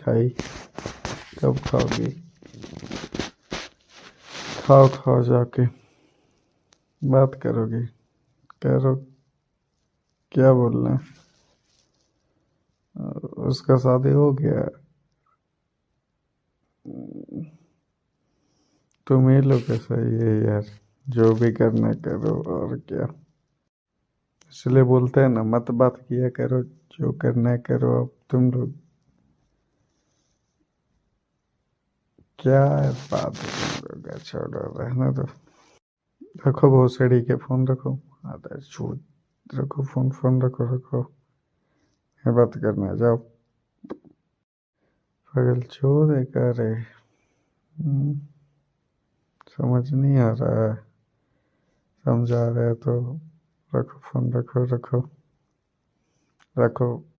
खाई, कब खाओगी? खाओ खाओ जाके, बात करोगी? करो, क्या बोलना है? उसका शादी हो गया? तुम ही लोग का सही है यार, जो भी करना करो, और क्या। इसलिए बोलते हैं ना, मत बात किया करो, जो करना है करो। अब तुम लोग क्या है बात है तुम लोग का, छोड़ो, रहना दो। रखो भोसड़ी के फोन रखो, आता छूट, रखो फोन, फोन रखो रखो, ये बात करना है, जाओ। पागल चोर है क्या रे? समझ नहीं आ रहा है, समझा रहे तो रखो फोन, रखो रखो रखो।